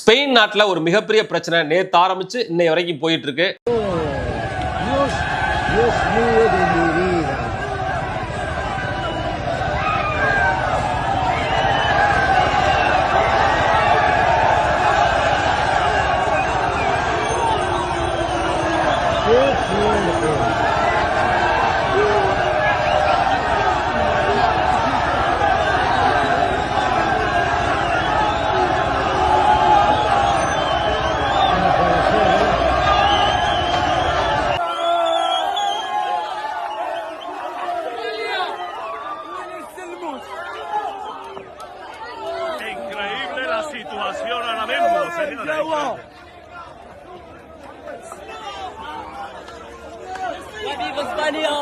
Spain நாட்டில் ஒரு மிகப்பெரிய பிரச்சனை நேற்று ஆரம்பிச்சு இன்னை வரைக்கும் போயிட்டு இருக்கு. Dios mío de mi vida. Qué fuerte. Increíble la situación ahora mismo, señores. ¡Viva España!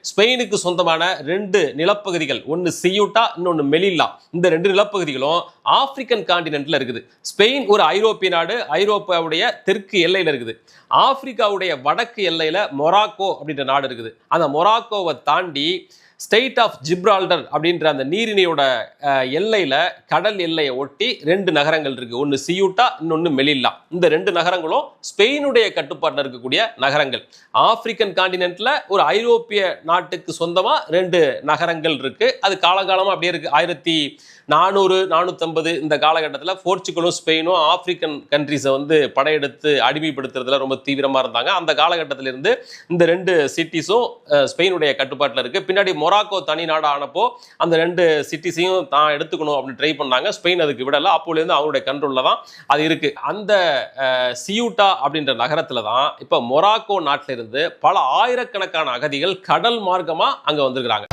ஸ்பெயினுக்கு சொந்தமான ரெண்டு நிலப்பகுதிகள், ஒன்று சியூட்டா, இன்னொன்று மெலில்லா. இந்த ரெண்டு நிலப்பகுதிகளும் ஆப்பிரிக்கன் காண்டினென்ட்ல இருக்குது. ஸ்பெயின் ஒரு ஐரோப்பிய நாடு, ஐரோப்பாவுடைய தெற்கு எல்லையில் இருக்குது. ஆப்பிரிக்காவுடைய வடக்கு எல்லையில மொராக்கோ அப்படின்ற நாடு இருக்குது. அந்த மொராக்கோவை தாண்டி ஸ்டேட் ஆஃப் ஜிப்ரால்டர் அப்படின்ற அந்த நீரிணையோட எல்லையில, கடல் எல்லையை ஒட்டி ரெண்டு நகரங்கள் இருக்கு. ஒன்று சியூட்டா, இன்னொன்று மெலில்லா. இந்த ரெண்டு நகரங்களும் ஸ்பெயினுடைய கட்டுப்பாட்டில் இருக்கக்கூடிய நகரங்கள். ஆப்பிரிக்கன் காண்டினென்ட்ல ஒரு ஐரோப்பிய நாட்டுக்கு சொந்தமா ரெண்டு நகரங்கள் இருக்கு. அது காலகாலமா அப்படியே இருக்கு. 1400 450 இந்த காலகட்டத்தில் போர்ச்சுகலும் ஸ்பெயினும் ஆப்பிரிக்கன் கண்ட்ரிஸை படையெடுத்து அடிமைப்படுத்துறதுல ரொம்ப தீவிரமா இருந்தாங்க. அந்த காலகட்டத்திலிருந்து இந்த ரெண்டு சிட்டிஸும் ஸ்பெயினுடைய கட்டுப்பாட்டில் இருக்கு. பின்னாடி மொராக்கோ தனி நாடு ஆனப்போ அந்த ரெண்டு சிட்டிஸையும் தான் எடுத்துக்கணும் அப்படின்னு ட்ரை பண்ணாங்க. ஸ்பெயின் அதுக்கு விடல. அப்போலேருந்து அவங்களுடைய கண்ட்ரோல்ல தான் அது இருக்கு. அந்த சியூட்டா அப்படின்ற நகரத்துல தான் இப்ப மொராக்கோ நாட்டில இருந்து பல ஆயிரக்கணக்கான அகதிகள் கடல் மார்க்கமா அங்க வந்திருக்கிறாங்க.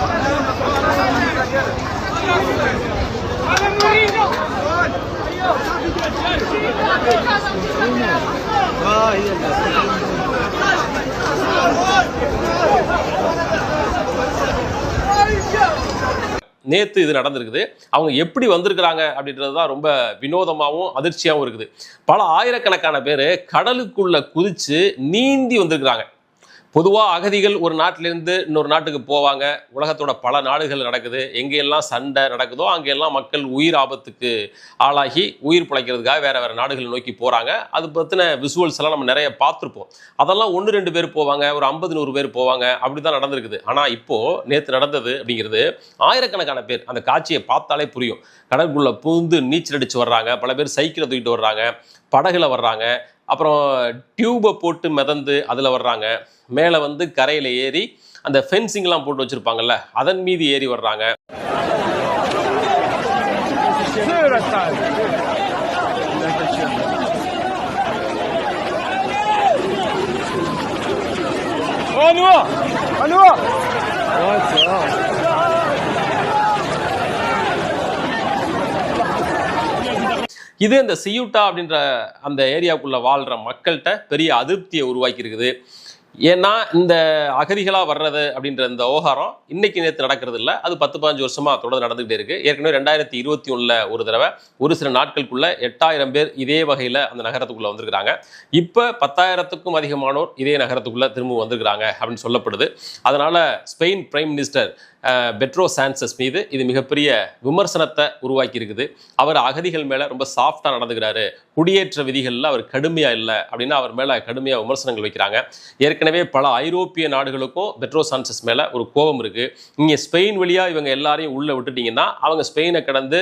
நேத்து இது நடந்திருக்குது. அவங்க எப்படி வந்திருக்கிறாங்க அப்படின்றது தான் ரொம்ப வினோதமாகவும் அதிர்ச்சியாகவும் இருக்குது. பல ஆயிரக்கணக்கான பேர் கடலுக்குள்ள குதிச்சு நீந்தி வந்திருக்கிறாங்க. பொதுவாக அகதிகள் ஒரு நாட்டிலேருந்து இன்னொரு நாட்டுக்கு போவாங்க. உலகத்தோட பல நாடுகள் நடக்குது. எங்கெல்லாம் சண்டை நடக்குதோ அங்கெல்லாம் மக்கள் உயிர் ஆபத்துக்கு ஆளாகி உயிர் பிழைக்கிறதுக்காக வேற வேற நாடுகள் நோக்கி போகிறாங்க. அது பற்றின விசுவல்ஸ் எல்லாம் நம்ம நிறைய பார்த்துருப்போம். அதெல்லாம் 1-2 பேர் போவாங்க, ஒரு 50-100 பேர் போவாங்க. அப்படி தான் நடந்திருக்குது. ஆனால் இப்போது நேற்று நடந்தது அப்படிங்கிறது ஆயிரக்கணக்கான பேர். அந்த காட்சியை பார்த்தாலே புரியும். கடற்குள்ளே புகுந்து நீச்சல் அடித்து வர்றாங்க. பல பேர் சைக்கிளை தூக்கிட்டு வர்றாங்க, படகுல வர்றாங்க, அப்புறம் டியூபை போட்டு மிதந்து அதில் வர்றாங்க. மேலே கரையில் ஏறி அந்த ஃபென்சிங்லாம் போட்டு வச்சுருப்பாங்கல்ல, அதன் மீது ஏறி வர்றாங்க. இது இந்த சியூட்டா அப்படின்ற அந்த ஏரியாவுக்குள்ள வாழ்ற மக்கள்கிட்ட பெரிய அதிருப்தியை உருவாக்கி இருக்குது. ஏன்னா இந்த அகதிகளாக வர்றது அப்படின்ற இந்த விவகாரம் இன்னைக்கு நேற்று நடக்கிறது இல்லை. அது 10-15 வருஷமா தொடர்ந்து நடந்துகிட்டே இருக்கு. ஏற்கனவே 2021 ஒரு தடவை ஒரு சில நாட்களுக்குள்ள 8000 பேர் இதே வகையில் அந்த நகரத்துக்குள்ள வந்திருக்கிறாங்க. இப்போ 10,000க்கும் அதிகமானோர் இதே நகரத்துக்குள்ள திரும்ப வந்திருக்கிறாங்க அப்படின்னு சொல்லப்படுது. அதனால Spain prime minister Pedro Sanchez மீது இது மிகப்பெரிய விமர்சனத்தை உருவாக்கி இருக்குது. அவர் அகதிகள் மேலே ரொம்ப சாஃப்டாக நடந்துக்கிறாரு, குடியேற்ற விதிகளில் அவர் கடுமையாக இல்லை அப்படின்னு அவர் மேலே கடுமையாக விமர்சனங்கள் வைக்கிறாங்க. ஏற்கனவே பல ஐரோப்பிய நாடுகளுக்கும் பெட்ரோ சான்சஸ் மேலே ஒரு கோபம் இருக்குது. இங்கே ஸ்பெயின் வழியாக இவங்க எல்லாரையும் உள்ளே விட்டுட்டிங்கன்னா அவங்க ஸ்பெயினை கடந்து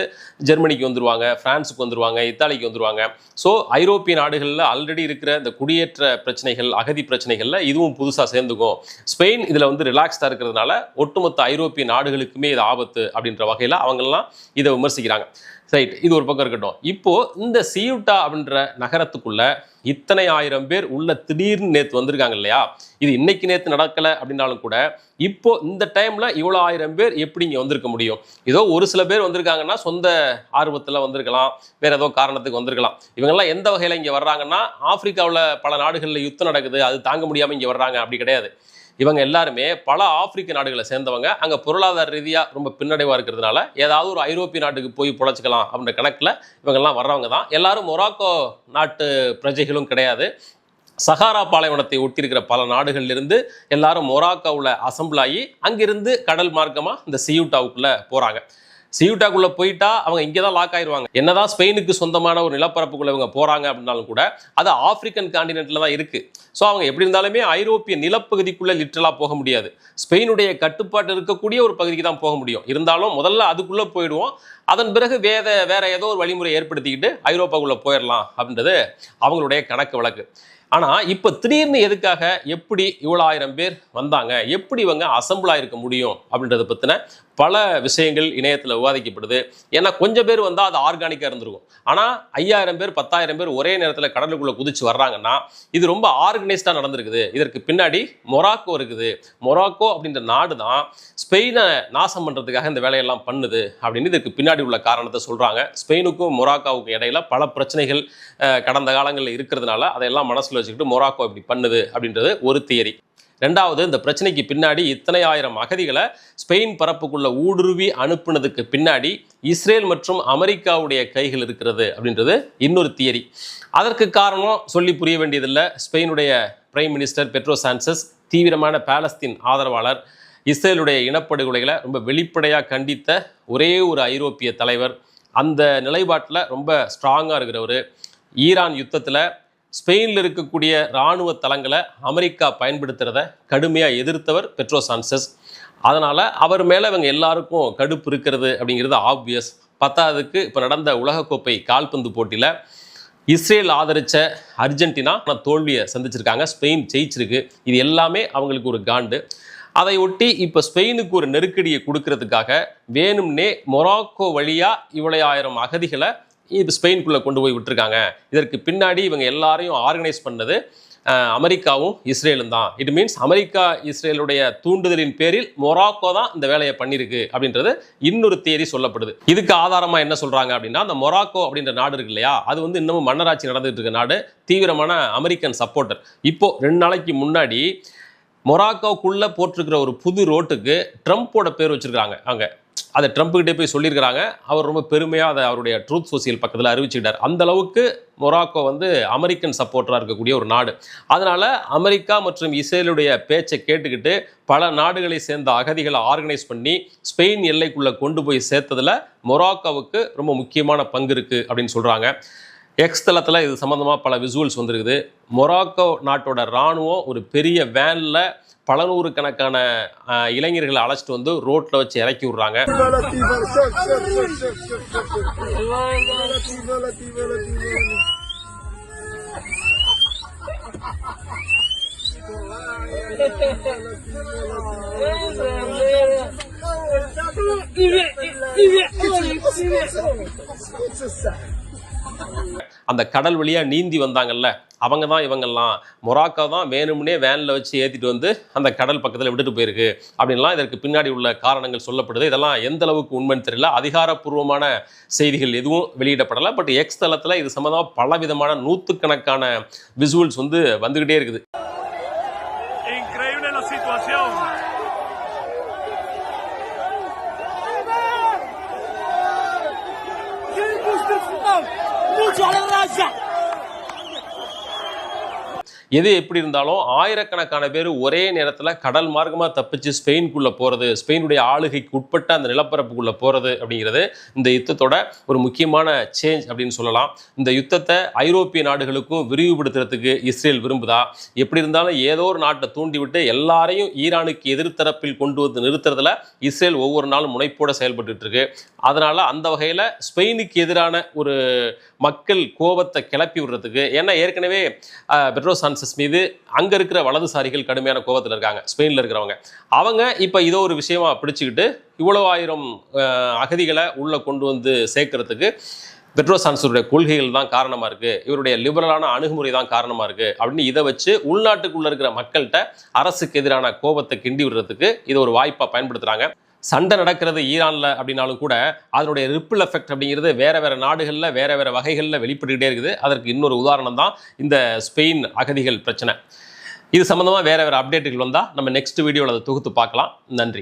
ஜெர்மனிக்கு வந்துடுவாங்க, ஃப்ரான்ஸுக்கு வந்துடுவாங்க, இத்தாலிக்கு வந்துடுவாங்க. ஸோ ஐரோப்பிய நாடுகளில் ஆல்ரெடி இருக்கிற இந்த குடியேற்ற பிரச்சனைகள், அகதி பிரச்சனைகளில் இதுவும் புதுசாக சேர்ந்துக்கும். ஸ்பெயின் இதில் ரிலாக்ஸ்டாக இருக்கிறதுனால ஒட்டுமொத்த ஐரோப்பிய நாடுகளுக்குமே இது ஆபத்து அப்படின்ற வகையில் அவங்கெல்லாம் இதை விமர்சிக்கிறாங்க. ரைட், இது ஒரு பக்கம் இருக்கட்டும். இப்போ இந்த சியூட்டா அப்படின்ற நகரத்துக்குள்ள இத்தனை ஆயிரம் பேர் உள்ள திடீர்னு நேற்று வந்திருக்காங்க இல்லையா? இது இன்னைக்கு நேற்று நடக்கலை அப்படின்னாலும் கூட இப்போ இந்த டைம்ல இவ்வளோ 1000 பேர் எப்படி இங்கே வந்திருக்க முடியும்? ஏதோ ஒரு சில பேர் வந்திருக்காங்கன்னா சொந்த ஆர்வத்தில் வந்திருக்கலாம், வேற ஏதோ காரணத்துக்கு வந்திருக்கலாம். இவங்கெல்லாம் எந்த வகையில் இங்கே வர்றாங்கன்னா, ஆப்பிரிக்காவில் பல நாடுகளில் யுத்தம் நடக்குது, அது தாங்க முடியாமல் இங்கே வர்றாங்க அப்படி கிடையாது. இவங்க எல்லாருமே பல ஆப்பிரிக்க நாடுகளை சேர்ந்தவங்க. அங்கே பொருளாதார ரீதியாக ரொம்ப பின்னடைவாக இருக்கிறதுனால ஏதாவது ஒரு ஐரோப்பிய நாட்டுக்கு போய் பொழைச்சிக்கலாம் அப்படின்ற கணக்கில் இவங்கெல்லாம் வர்றவங்க தான். எல்லாரும் மொராக்கோ நாட்டு பிரஜைகளும் கிடையாது. சஹாரா பாலைவனத்தை ஒட்டியிருக்கிற பல நாடுகள்லேருந்து எல்லாரும் மொராக்கோவில் அசம்பிள் ஆகி அங்கிருந்து கடல் மார்க்கமாக இந்த சியூட்டாவுக்குள்ளே போகிறாங்க. சியூட்டாக்குள்ளே போயிட்டா அவங்க இங்கே தான் லாக் ஆயிடுவாங்க. என்னதான் ஸ்பெயினுக்கு சொந்தமான ஒரு நிலப்பரப்புக்குள்ளே இவங்க போகிறாங்க அப்படின்னாலும் கூட அது ஆப்பிரிக்கன் காண்டினென்ட்டில் தான் இருக்குது. ஸோ அவங்க எப்படி இருந்தாலுமே ஐரோப்பிய நிலப்பகுதிக்குள்ளே லிட்டரலாக போக முடியாது. ஸ்பெயினுடைய கட்டுப்பாட்டு இருக்கக்கூடிய ஒரு பகுதிக்கு தான் போக முடியும். இருந்தாலும் முதல்ல அதுக்குள்ளே போயிடுவோம். அதன் பிறகு வேற ஏதோ ஒரு வழிமுறை ஏற்படுத்திக்கிட்டு ஐரோப்பாக்குள்ளே போயிடலாம் அப்படின்றது அவங்களுடைய கணக்கு வழக்கு. ஆனால் இப்போ திடீர்னு எதுக்காக எப்படி இவ்வளோ 1000 பேர் வந்தாங்க, எப்படி இவங்க அசம்பிள் ஆகிருக்க முடியும் அப்படின்றத பற்றின பல விஷயங்கள் இணையத்தில் விவாதிக்கப்படுது. ஏன்னா கொஞ்சம் பேர் வந்தால் அது ஆர்கானிக்காக இருந்திருக்கும். ஆனால் 5000 பேர் 10,000 பேர் ஒரே நேரத்தில் கடலுக்குள்ளே குதிச்சு வர்றாங்கன்னா இது ரொம்ப ஆர்கனைஸ்டாக நடந்திருக்குது. இதற்கு பின்னாடி மொராக்கோ இருக்குது. மொராக்கோ அப்படின்ற நாடு தான் ஸ்பெயினை நாசம் பண்ணுறதுக்காக இந்த வேலையெல்லாம் பண்ணுது அப்படின்னு இதற்கு பின்னாடி உள்ள காரணத்தை சொல்கிறாங்க. ஸ்பெயினுக்கும் மொராக்கோவுக்கும் இடையில பல பிரச்சனைகள் கடந்த காலங்களில் இருக்கிறதுனால அதையெல்லாம் மனசில் வச்சுக்கிட்டு மொராக்கோ இப்படி பண்ணுது அப்படின்றது ஒரு தியரி. ரெண்டாவது, இந்த பிரச்சனைக்கு பின்னாடி இத்தனை 1000 அகதிகளை ஸ்பெயின் பரப்புக்குள்ள ஊடுருவி அனுப்புனதுக்கு பின்னாடி இஸ்ரேல் மற்றும் அமெரிக்காவுடைய கைகள் இருக்கிறது அப்படின்றது இன்னொரு தியரி. அதற்கு காரணம் சொல்லி புரிய வேண்டியதில்லை. ஸ்பெயினுடைய பிரைம் மினிஸ்டர் பெட்ரோ சான்சஸ் தீவிரமான பாலஸ்தீன் ஆதரவாளர். இஸ்ரேலுடைய இனப்படுகொலைகளை ரொம்ப வெளிப்படையாக கண்டித்த ஒரே ஒரு ஐரோப்பிய தலைவர். அந்த நிலைப்பாட்டில் ரொம்ப ஸ்ட்ராங்காக இருக்கிறவர். ஈரான் யுத்தத்தில் ஸ்பெயினில் இருக்கக்கூடிய இராணுவ தளங்களை அமெரிக்கா பயன்படுத்துகிறத கடுமையாக எதிர்த்தவர் பெட்ரோ சான்சஸ். அதனால் அவர் மேலே இவங்க எல்லாருக்கும் கடுப்பு இருக்கிறது அப்படிங்கிறது ஆப்வியஸ். பத்தாவதுக்கு இப்போ நடந்த உலகக்கோப்பை கால்பந்து போட்டியில் இஸ்ரேல் ஆதரித்த அர்ஜென்டினா தோல்வியை சந்திச்சிருக்காங்க. ஸ்பெயின் ஜெயிச்சிருக்கு. இது எல்லாமே அவங்களுக்கு ஒரு காண்டு. அதை ஒட்டி இப்போ ஸ்பெயினுக்கு ஒரு நெருக்கடியை கொடுக்கறதுக்காக வேணும்னே மொராக்கோ வழியாக இவ்வளோ 1000 அகதிகளை இப்போ ஸ்பெயினுக்குள்ளே கொண்டு போய் விட்டுருக்காங்க. இதற்கு பின்னாடி இவங்க எல்லாரையும் ஆர்கனைஸ் பண்ணது அமெரிக்காவும் இஸ்ரேலும் தான். இட் மீன்ஸ் அமெரிக்கா இஸ்ரேலுடைய தூண்டுதலின் பேரில் மொராக்கோ தான் இந்த வேலையை பண்ணியிருக்கு அப்படின்றது இன்னொரு தியரி சொல்லப்படுது. இதுக்கு ஆதாரமாக என்ன சொல்கிறாங்க அப்படின்னா, அந்த மொராக்கோ அப்படின்ற நாடு இருக்கு இல்லையா, அது வந்து இன்னமும் மன்னராட்சி நடந்துகிட்டு இருக்க நாடு. தீவிரமான அமெரிக்கன் சப்போர்ட்டர். இப்போது 2 நாளைக்கு முன்னாடி மொராக்கோக்குள்ளே போட்டிருக்கிற ஒரு புது ரோட்டுக்கு ட்ரம்ப்போட பேர் வச்சுருக்காங்க. அங்கே அதை ட்ரம்ப்கிட்டே போய் சொல்லியிருக்கிறாங்க. அவர் ரொம்ப பெருமையாக அதை அவருடைய ட்ரூத் சோசியல் பக்கத்தில் அறிவிச்சுக்கிட்டார். அந்த அளவுக்கு மொராக்கோ வந்து அமெரிக்கன் சப்போர்ட்டராக இருக்கக்கூடிய ஒரு நாடு. அதனால் அமெரிக்கா மற்றும் இஸ்ரேலுடைய பேச்சை கேட்டுக்கிட்டு பல நாடுகளை சேர்ந்த அகதிகளை ஆர்கனைஸ் பண்ணி ஸ்பெயின் எல்லைக்குள்ளே கொண்டு போய் சேர்த்ததில் மொராக்கோவுக்கு ரொம்ப முக்கியமான பங்கு இருக்குது அப்படின்னு சொல்கிறாங்க. எக்ஸ் தளத்தில் இது சம்மந்தமாக பல விசுவல்ஸ் வந்துருக்குது. மொராக்கோ நாட்டோட இராணுவம் ஒரு பெரிய வேனில் பல நூறுக்கணக்கான இளைஞர்களை அழைச்சிட்டு வந்து ரோட்டில் வச்சு இறக்கி விட்றாங்க. அந்த கடல் வழியாக நீந்தி வந்தாங்கல்ல, அவங்க தான் இவங்கெல்லாம். மொராக்கோ தான் வேணும்னே வேனில் வச்சு ஏற்றிட்டு வந்து அந்த கடல் பக்கத்தில் விட்டுட்டு போயிருக்கு அப்படின்லாம் இதற்கு பின்னாடி உள்ள காரணங்கள் சொல்லப்படுது. இதெல்லாம் எந்த அளவுக்கு உண்மைன்னு தெரியல. அதிகாரப்பூர்வமான செய்திகள் எதுவும் வெளியிடப்படலை. பட் எக்ஸ் தளத்தில் இது சம்மந்தமாக பல விதமான 100கணக்கான விசுவல்ஸ் வந்து வந்துக்கிட்டே இருக்குது. எது எப்படி இருந்தாலும் ஆயிரக்கணக்கான பேர் ஒரே நேரத்தில் கடல் மார்க்கமாக தப்பிச்சு ஸ்பெயினுக்குள்ளே போகிறது, ஸ்பெயினுடைய ஆளுகைக்கு உட்பட்ட அந்த நிலப்பரப்புக்குள்ளே போகிறது அப்படிங்கிறது இந்த யுத்தத்தோட ஒரு முக்கியமான சேஞ்ச் அப்படின்னு சொல்லலாம். இந்த யுத்தத்தை ஐரோப்பிய நாடுகளுக்கும் விரிவுபடுத்துறதுக்கு இஸ்ரேல் விரும்புதா? எப்படி இருந்தாலும் ஏதோ ஒரு நாட்டை தூண்டிவிட்டு எல்லாரையும் ஈரானுக்கு எதிர்த்தரப்பில் கொண்டு வந்து நிறுத்துறதுல இஸ்ரேல் ஒவ்வொரு நாளும் முனைப்போடு செயல்பட்டு இருக்கு. அதனால் அந்த வகையில் ஸ்பெயினுக்கு எதிரான ஒரு மக்கள் கோபத்தை கிளப்பி விடுறதுக்கு, ஏன்னா ஏற்கனவே பெட்ரோ சான்சஸ் மீது அங்கே இருக்கிற வலதுசாரிகள் கடுமையான கோபத்தில் இருக்காங்க. ஸ்பெயினில் இருக்கிறவங்க அவங்க இப்போ இதோ ஒரு விஷயமா பிடிச்சிக்கிட்டு இவ்வளோ 1000 அகதிகளை உள்ளே கொண்டு வந்து சேர்க்கறதுக்கு பெட்ரோ சான்சஸுடைய கொள்கைகள் தான் காரணமாக இருக்குது, இவருடைய லிபரலான அணுகுமுறை தான் காரணமாக இருக்குது அப்படின்னு இதை வச்சு உள்நாட்டுக்குள்ளே இருக்கிற மக்கள்கிட்ட அரசுக்கு எதிரான கோபத்தை கிண்டி விடுறதுக்கு இதை ஒரு வாய்ப்பாக பயன்படுத்துகிறாங்க. சண்டை நடக்கிறது ஈரானில் அப்படின்னாலும் கூட அதனுடைய ரிப்பிள் எஃபெக்ட் அப்படிங்கிறது வேறு நாடுகளில் வேறு வகைகளில் வெளிப்பட்டுக்கிட்டே இருக்குது. அதற்கு இன்னொரு உதாரணம் தான் இந்த ஸ்பெயின் அகதிகள் பிரச்சனை. இது சம்மந்தமாக வேறு அப்டேட்டுகள் வந்தால் நம்ம நெக்ஸ்ட் வீடியோவில் அதை தொகுத்து பார்க்கலாம். நன்றி.